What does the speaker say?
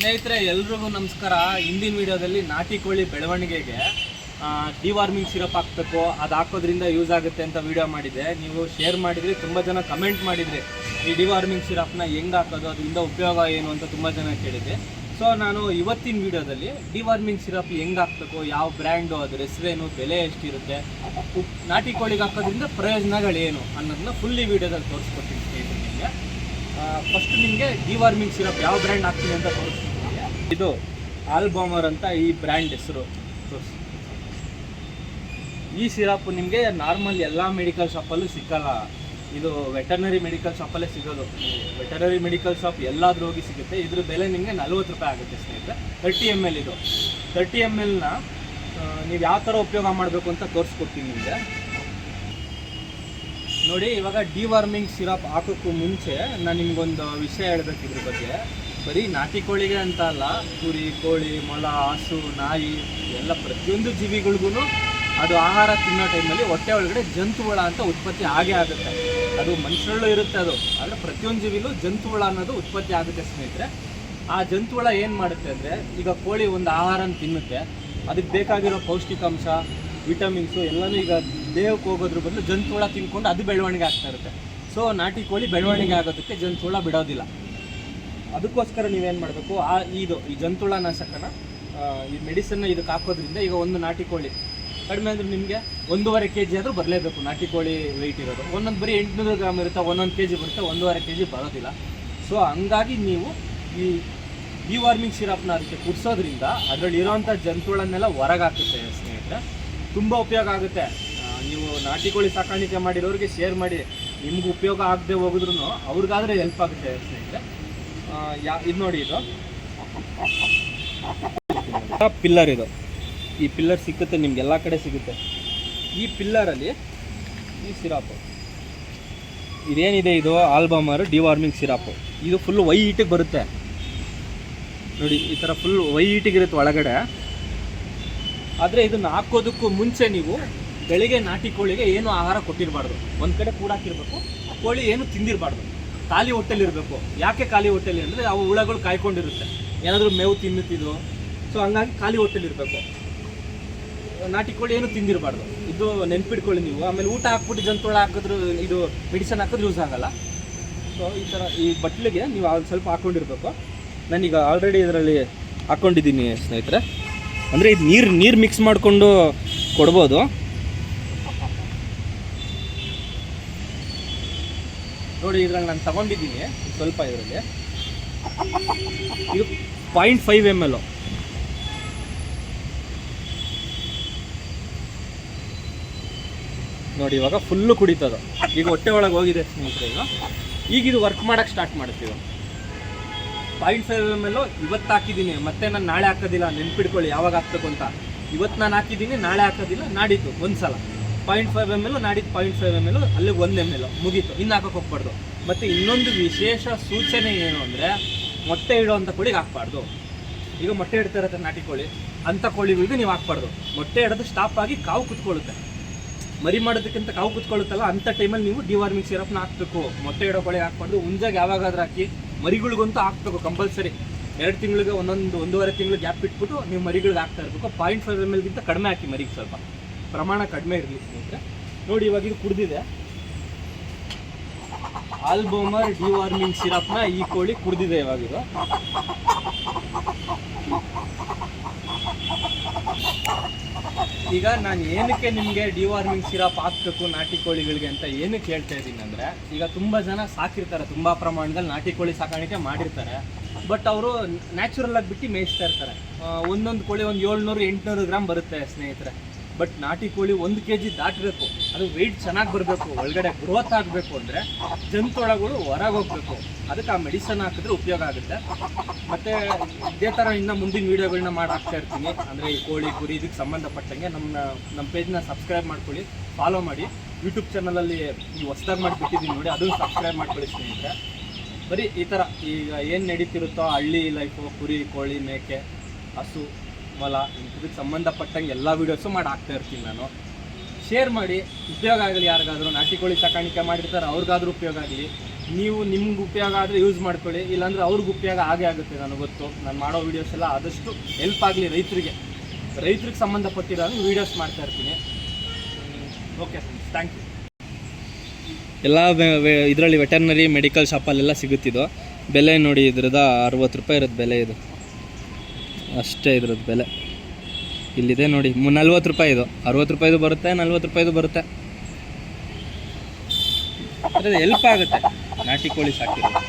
ಸ್ನೇಹಿತರೆ ಎಲ್ರಿಗೂ ನಮಸ್ಕಾರ. ಹಿಂದಿನ ವಿಡಿಯೋದಲ್ಲಿ ನಾಟಿ ಕೋಳಿ ಬೆಳವಣಿಗೆಗೆ ಡಿವಾರ್ಮಿಂಗ್ ಸಿರಪ್ ಹಾಕಬೇಕು, ಅದು ಹಾಕೋದ್ರಿಂದ ಯೂಸ್ ಆಗುತ್ತೆ ಅಂತ ವಿಡಿಯೋ ಮಾಡಿದ್ದೆ. ನೀವು ಶೇರ್ ಮಾಡಿದ್ರಿ, ತುಂಬ ಜನ ಕಮೆಂಟ್ ಮಾಡಿದ್ರಿ ಈ ಡಿವಾರ್ಮಿಂಗ್ ಸಿರಪ್ನ ಹೆಂಗೆ ಹಾಕೋದು, ಅದರಿಂದ ಉಪಯೋಗ ಏನು ಅಂತ ತುಂಬ ಜನ ಕೇಳಿದ್ದೆ. ಸೊ ನಾನು ಇವತ್ತಿನ ವಿಡಿಯೋದಲ್ಲಿ ಡಿವಾರ್ಮಿಂಗ್ ಸಿರಪ್ ಹೆಂಗೆ ಹಾಕಬೇಕು, ಯಾವ ಬ್ರ್ಯಾಂಡು, ಅದ್ರ ಹೆಸರೇನು, ಬೆಲೆ ಎಷ್ಟಿರುತ್ತೆ, ನಾಟಿ ಕೋಳಿಗೆ ಹಾಕೋದ್ರಿಂದ ಪ್ರಯೋಜನಗಳೇನು ಅನ್ನೋದನ್ನ ಫುಲ್ಲಿ ವಿಡಿಯೋದಲ್ಲಿ ತೋರಿಸ್ಕೊಡ್ತೀನಿ ಸ್ನೇಹಿತರೆ. ನಿಮಗೆ ಫಸ್ಟ್ ನಿಮಗೆ ಡಿವಾರ್ಮಿಂಗ್ ಸಿರಪ್ ಯಾವ ಬ್ರ್ಯಾಂಡ್ ಹಾಕ್ತೀನಿ ಅಂತ ತೋರಿಸ್ತೀನಿ. ಇದು ಆಲ್ಬಾಮರ್ ಅಂತ ಈ ಬ್ರ್ಯಾಂಡ್ ಹೆಸರು. ಈ ಸಿರಪ್ ನಿಮಗೆ ನಾರ್ಮಲ್ ಎಲ್ಲ ಮೆಡಿಕಲ್ ಶಾಪಲ್ಲೂ ಸಿಕ್ಕಲ್ಲ. ಇದು ವೆಟರ್ನರಿ ಮೆಡಿಕಲ್ ಶಾಪಲ್ಲೇ ಸಿಗೋದು. ವೆಟರ್ನರಿ ಮೆಡಿಕಲ್ ಶಾಪ್ ಎಲ್ಲಾದ್ರೂ ಹೋಗಿ ಸಿಗುತ್ತೆ. ಇದ್ರ ಬೆಲೆ ನಿಮಗೆ 40 ರೂಪಾಯಿ ಆಗುತ್ತೆ ಸ್ನೇಹಿತರೆ. 30 ml ಇದು. 30 mlನ ನೀವು ಯಾವ ಥರ ಉಪಯೋಗ ಮಾಡಬೇಕು ಅಂತ ತೋರಿಸ್ಕೊಡ್ತೀನಿ ನಿಮಗೆ. ನೋಡಿ, ಇವಾಗ ಡಿವಾರ್ಮಿಂಗ್ ಸಿರಪ್ ಹಾಕೋಕ್ಕೂ ಮುಂಚೆ ನಾನು ನಿಮ್ಗೊಂದು ವಿಷಯ ಹೇಳಬೇಕು ಇದ್ರ ಬಗ್ಗೆ. ಬರೀ ನಾಟಿ ಕೋಳಿಗೆ ಅಂತ ಅಲ್ಲ, ಕುರಿ, ಕೋಳಿ, ಮೊಲ, ಹಸು, ನಾಯಿ ಎಲ್ಲ ಪ್ರತಿಯೊಂದು ಜೀವಿಗಳಿಗೂ ಅದು ಆಹಾರ ತಿನ್ನೋ ಟೈಮಲ್ಲಿ ಹೊಟ್ಟೆ ಒಳಗಡೆ ಜಂತುಹುಳ ಅಂತ ಉತ್ಪತ್ತಿ ಆಗೇ ಆಗುತ್ತೆ. ಅದು ಮನುಷ್ಯರಲ್ಲೂ ಇರುತ್ತೆ ಅದು, ಆದರೆ ಪ್ರತಿಯೊಂದು ಜೀವಿಲೂ ಜಂತುಹುಳ ಅನ್ನೋದು ಉತ್ಪತ್ತಿ ಆಗುತ್ತೆ ಸ್ನೇಹಿತರೆ. ಆ ಜಂತುಹುಳ ಏನು ಮಾಡುತ್ತೆ ಅಂದರೆ, ಈಗ ಕೋಳಿ ಒಂದು ಆಹಾರನ ತಿನ್ನುತ್ತೆ, ಅದಕ್ಕೆ ಬೇಕಾಗಿರೋ ಪೌಷ್ಟಿಕಾಂಶ, ವಿಟಮಿನ್ಸು ಎಲ್ಲನೂ ಈಗ ದೇಹಕ್ಕೆ ಹೋಗೋದ್ರ ಬದಲು ಜಂತುಹುಳ ತಿನ್ಕೊಂಡು ಅದು ಬೆಳವಣಿಗೆ ಆಗ್ತಾ ಇರುತ್ತೆ. ಸೊ ನಾಟಿ ಕೋಳಿ ಬೆಳವಣಿಗೆ ಆಗೋದಕ್ಕೆ ಜಂತುಹುಳ ಬಿಡೋದಿಲ್ಲ. ಅದಕ್ಕೋಸ್ಕರ ನೀವೇನು ಮಾಡಬೇಕು, ಈ ಜಂತುಹುಳ ನಾಶಕನ ಈ ಮೆಡಿಸನ್ನ ಇದಕ್ಕೆ ಹಾಕೋದ್ರಿಂದ, ಈಗ ಒಂದು ನಾಟಿ ಕೋಳಿ ಕಡಿಮೆ ಅಂದರೆ ನಿಮಗೆ 1.5 kg ಆದರೂ ಬರಲೇಬೇಕು. ನಾಟಿ ಕೋಳಿ ವೆಯ್ಟ್ ಇರೋದು ಒಂದೊಂದು ಬರೀ 800 ಗ್ರಾಮ್ ಇರುತ್ತೆ, 1 kg ಬರುತ್ತೆ, 1.5 kg ಬರೋದಿಲ್ಲ. ಸೊ ಹಂಗಾಗಿ ನೀವು ಈ ಡಿವಾರ್ಮಿಂಗ್ ಸಿರಪ್ನ ಅದಕ್ಕೆ ಕುಡಿಸೋದ್ರಿಂದ ಅದರಲ್ಲಿ ಇರೋವಂಥ ಜಂತುಗಳನ್ನೆಲ್ಲ ಹೊರಗೆ ಹಾಕುತ್ತೆ ಸ್ನೇಹಿತರೆ. ತುಂಬ ಉಪಯೋಗ ಆಗುತ್ತೆ. ನೀವು ನಾಟಿ ಕೋಳಿ ಸಾಕಾಣಿಕೆ ಮಾಡಿರೋರಿಗೆ ಶೇರ್ ಮಾಡಿ, ನಿಮ್ಗೆ ಉಪಯೋಗ ಆಗದೆ ಹೋಗಿದ್ರು ಅವ್ರಿಗಾದರೆ ಹೆಲ್ಪ್ ಆಗುತ್ತೆ ಸ್ನೇಹಿತರೆ. ಇದು ನೋಡಿ, ಇದು ಪಿಲ್ಲರ್. ಇದು ಈ ಪಿಲ್ಲರ್ ಸಿಕ್ಕುತ್ತೆ ನಿಮ್ಗೆ, ಎಲ್ಲ ಕಡೆ ಸಿಗುತ್ತೆ. ಈ ಪಿಲ್ಲರಲ್ಲಿ ಈ ಸಿರಪು ಇದೇನಿದೆ, ಇದು ಆಲ್ಬಾಮರ್ ಡಿವಾರ್ಮಿಂಗ್ ಸಿರಪು. ಇದು ಫುಲ್ ವೈಟಿಗೆ ಬರುತ್ತೆ ನೋಡಿ, ಈ ಥರ ಫುಲ್ ವೈಟಿಗಿರುತ್ತೆ ಒಳಗಡೆ. ಆದರೆ ಇದನ್ನು ಹಾಕೋದಕ್ಕೂ ಮುಂಚೆ ನೀವು ಬೆಳಿಗ್ಗೆ ನಾಟಿ ಕೋಳಿಗೆ ಏನು ಆಹಾರ ಕೊಟ್ಟಿರಬಾರ್ದು. ಒಂದು ಕಡೆ ಕೂಡಾಕಿರ್ಬೇಕು, ಕೋಳಿ ಏನು ತಿಂದಿರಬಾರ್ದು, ಖಾಲಿ ಹೊಟ್ಟೆಲಿರಬೇಕು. ಯಾಕೆ ಖಾಲಿ ಹೊಟ್ಟೆಲಿ ಅಂದರೆ, ಅವು ಹುಳಗಳು ಕಾಯ್ಕೊಂಡಿರುತ್ತೆ, ಏನಾದರೂ ಮೇವು ತಿನ್ನುತ್ತಿದ್ದು. ಸೊ ಹಂಗಾಗಿ ಖಾಲಿ ಹೊಟ್ಟೆಲಿರಬೇಕು. ನಾಟಿ ಕೋಳಿ ಏನು ತಿಂದಿರಬಾರ್ದು, ಇದು ನೆನ್ಪಿಟ್ಕೊಳ್ಳಿ ನೀವು. ಆಮೇಲೆ ಊಟ ಹಾಕ್ಬಿಟ್ಟು ಜಂತುಹುಳ ಹಾಕಿದ್ರು, ಇದು ಮೆಡಿಸನ್ ಹಾಕಿದ್ರೆ ಯೂಸ್ ಆಗಲ್ಲ. ಸೊ ಈ ಥರ ಈ ಬಟ್ಲಿಗೆ ನೀವು ಸ್ವಲ್ಪ ಹಾಕ್ಕೊಂಡಿರ್ಬೇಕು. ನಾನೀಗ ಆಲ್ರೆಡಿ ಇದರಲ್ಲಿ ಹಾಕ್ಕೊಂಡಿದ್ದೀನಿ ಸ್ನೇಹಿತರೆ. ಅಂದರೆ ಇದು ನೀರು ಮಿಕ್ಸ್ ಮಾಡಿಕೊಂಡು ಕೊಡ್ಬೋದು. ನೋಡಿ, ಇದ್ರಲ್ಲಿ ನಾನು ತಗೊಂಡಿದ್ದೀನಿ ಸ್ವಲ್ಪ. ಇದರಲ್ಲಿ ಇದು 0.5 ml. ನೋಡಿ, ಇವಾಗ ಫುಲ್ಲು ಕುಡಿತದ. ಈಗ ಹೊಟ್ಟೆ ಒಳಗೆ ಹೋಗಿದೆ ಸ್ನೇಹಿತರೆ. ಈಗ ಇದು ವರ್ಕ್ ಮಾಡೋಕ್ಕೆ ಸ್ಟಾರ್ಟ್ ಮಾಡ್ತೀವಿ. 0.5 ml ಇವತ್ತು ಹಾಕಿದ್ದೀನಿ, ಮತ್ತೆ ನಾನು ನಾಳೆ ಹಾಕೋದಿಲ್ಲ. ನೆನ್ಪಿಟ್ಕೊಳ್ಳಿ ಯಾವಾಗ ಹಾಕ್ಬೇಕು ಅಂತ. ಇವತ್ತು ನಾನು ಹಾಕಿದ್ದೀನಿ, ನಾಳೆ ಹಾಕೋದಿಲ್ಲ, ನಾಡಿದ್ದು ಒಂದು ಸಲ 0.5 ml, ನಾಡಿದ್ದು 0.5 ml, ಅಲ್ಲಿಗೆ 1 ml ಮುಗೀತು. ಇನ್ನು ಹಾಕೋಕೆ ಹೋಗ್ಬಾರ್ದು. ಮತ್ತು ಇನ್ನೊಂದು ವಿಶೇಷ ಸೂಚನೆ ಏನು ಅಂದರೆ, ಮೊಟ್ಟೆ ಇಡೋವಂಥ ಕೋಳಿಗೆ ಹಾಕ್ಬಾರ್ದು. ಈಗ ಮೊಟ್ಟೆ ಇಡ್ತಾ ಇರುತ್ತೆ ನಾಟಿ ಕೋಳಿ, ಅಂಥ ಕೋಳಿಗಳಿಗೆ ನೀವು ಹಾಕ್ಬಾರ್ದು. ಮೊಟ್ಟೆ ಇಡೋದು ಸ್ಟಾಪ್ ಆಗಿ ಕಾವು ಕುತ್ಕೊಳ್ಳುತ್ತೆ. ಮರಿ ಮಾಡೋದಕ್ಕಿಂತ ಕಾವು ಕುತ್ಕೊಳ್ಳುತ್ತಲ್ಲ, ಅಂಥ ಟೈಮಲ್ಲಿ ನೀವು ಡಿವಾರ್ಮಿಂಗ್ ಸಿರಪ್ನ ಹಾಕಬೇಕು. ಮೊಟ್ಟೆ ಇಡೋ ಕೋಳಿಗೆ ಹಾಕ್ಬಾರ್ದು. ಮುಂಜಾಗೆ ಯಾವಾಗಾದ್ರೂ ಹಾಕಿ, ಮರಿಗಳಿಗಂತೂ ಹಾಕ್ಬೇಕು ಕಂಪಲ್ಸರಿ. 2 ತಿಂಗಳಿಗೆ 1.5 ತಿಂಗಳು ಗ್ಯಾಪ್ ಇಟ್ಬಿಟ್ಟು ನೀವು ಮರಿಗಳಿಗೆ ಹಾಕ್ತಾ ಇರಬೇಕು. 0.5 ml ಕಡಿಮೆ ಹಾಕಿ, ಮರಿಗೆ ಸ್ವಲ್ಪ ಪ್ರಮಾಣ ಕಡಿಮೆ ಇರಲಿ ಸ್ನೇಹಿತರೆ. ನೋಡಿ, ಇವಾಗ ಇದು ಕುಡಿದಿದೆ. ಆಲ್ಬಾಮರ್ ಡಿವಾರ್ಮಿಂಗ್ ಸಿರಪ್ನ ಈ ಕೋಳಿ ಕುಡಿದಿದೆ ಇವಾಗಿದು. ಈಗ ನಾನು ಏನಕ್ಕೆ ನಿಮಗೆ ಡಿವಾರ್ಮಿಂಗ್ ಸಿರಪ್ ಹಾಕಬೇಕು ನಾಟಿ ಕೋಳಿಗಳಿಗೆ ಅಂತ ಏನಕ್ಕೆ ಹೇಳ್ತಾ ಇದ್ದೀನಿ ಅಂದರೆ, ಈಗ ತುಂಬ ಜನ ಸಾಕಿರ್ತಾರೆ, ತುಂಬ ಪ್ರಮಾಣದಲ್ಲಿ ನಾಟಿ ಕೋಳಿ ಸಾಕಾಣಿಕೆ ಮಾಡಿರ್ತಾರೆ. ಬಟ್ ಅವರು ನ್ಯಾಚುರಲ್ ಆಗಿ ಬಿಟ್ಟು ಮೇಯಿಸ್ತಾ ಇರ್ತಾರೆ. ಒಂದೊಂದು ಕೋಳಿ ಒಂದು 700-800 ಗ್ರಾಮ್ ಬರುತ್ತೆ ಸ್ನೇಹಿತರೆ. ಬಟ್ ನಾಟಿ ಕೋಳಿ 1 kg ದಾಟಬೇಕು. ಅದು ವೆಯ್ಟ್ ಚೆನ್ನಾಗಿ ಬರಬೇಕು, ಒಳಗಡೆ ಗ್ರೋತ್ ಆಗಬೇಕು ಅಂದರೆ ಜಂತುಹುಳಗಳು ಹೊರಗೆ ಹೋಗಬೇಕು. ಅದಕ್ಕೆ ಆ ಮೆಡಿಸನ್ ಹಾಕಿದ್ರೆ ಉಪಯೋಗ ಆಗುತ್ತೆ. ಮತ್ತು ಇದೇ ಥರ ಇನ್ನು ಮುಂದಿನ ವೀಡಿಯೋಗಳನ್ನ ಮಾಡಿ ಹಾಕ್ತಾ ಇರ್ತೀನಿ. ಅಂದರೆ ಈ ಕೋಳಿ, ಕುರಿ ಇದಕ್ಕೆ ಸಂಬಂಧಪಟ್ಟಂಗೆ ನಮ್ಮ ಪೇಜ್ನ ಸಬ್ಸ್ಕ್ರೈಬ್ ಮಾಡ್ಕೊಳ್ಳಿ, ಫಾಲೋ ಮಾಡಿ. ಯೂಟ್ಯೂಬ್ ಚಾನಲಲ್ಲಿ ಈ ಹೊಸ್ದಾಗಿ ಮಾಡಿಬಿಟ್ಟಿದ್ದೀನಿ ನೋಡಿ, ಅದನ್ನು ಸಬ್ಸ್ಕ್ರೈಬ್ ಮಾಡ್ಕೊಳ್ಳಿ ಸ್ನೇಹಿತರೆ. ಬರೀ ಈ ಥರ ಈಗ ಏನು ನಡೀತಿರುತ್ತೋ ಹಳ್ಳಿ ಲೈಫು, ಕುರಿ, ಕೋಳಿ, ಮೇಕೆ, ಹಸು, ಮೊಲ, ಇದಕ್ಕೆ ಸಂಬಂಧಪಟ್ಟಂಗೆ ಎಲ್ಲ ವೀಡಿಯೋಸು ಮಾಡಿ ಹಾಕ್ತಾ ಇರ್ತೀನಿ ನಾನು. ಶೇರ್ ಮಾಡಿ, ಉಪಯೋಗ ಆಗಲಿ ಯಾರಿಗಾದರೂ. ನಾಟಿ ಕೋಳಿ ಸಾಕಾಣಿಕೆ ಮಾಡಿರ್ತಾರೆ, ಅವ್ರಿಗಾದ್ರೂ ಉಪಯೋಗ ಆಗಲಿ. ನೀವು ನಿಮ್ಗೆ ಉಪಯೋಗ ಆದರೆ ಯೂಸ್ ಮಾಡ್ಕೊಳ್ಳಿ, ಇಲ್ಲಾಂದರೆ ಅವ್ರಿಗೆ ಉಪಯೋಗ ಆಗೇ ಆಗುತ್ತೆ. ನನಗೆ ಗೊತ್ತು, ನಾನು ಮಾಡೋ ವೀಡಿಯೋಸ್ ಎಲ್ಲ ಆದಷ್ಟು ಹೆಲ್ಪ್ ಆಗಲಿ ರೈತರಿಗೆ ಸಂಬಂಧಪಟ್ಟಿರೋ ವೀಡಿಯೋಸ್ ಮಾಡ್ತಾ ಇರ್ತೀನಿ. Okay friends, thank you. ಎಲ್ಲ ಇದರಲ್ಲಿ ವೆಟರ್ನರಿ ಮೆಡಿಕಲ್ ಶಾಪಲ್ಲೆಲ್ಲ ಸಿಗುತ್ತಿದ್ದು. ಬೆಲೆ ನೋಡಿ, ಇದ್ರದ್ದು 60 ರೂಪಾಯಿ ಇರೋದು ಬೆಲೆ, ಇದು ಅಷ್ಟೇ ಇದ್ರದ್ದು ಬೆಲೆ. ಇಲ್ಲಿದೆ ನೋಡಿ 40 ರೂಪಾಯಿ, ಇದು 60 ರೂಪಾಯಿದು ಬರುತ್ತೆ, 40 ರೂಪಾಯಿದು ಬರುತ್ತೆ. ಅದೇ ಹೆಲ್ಪ್ ಆಗುತ್ತೆ ನಾಟಿ ಕೋಳಿ ಸಾಕಿರೋದು.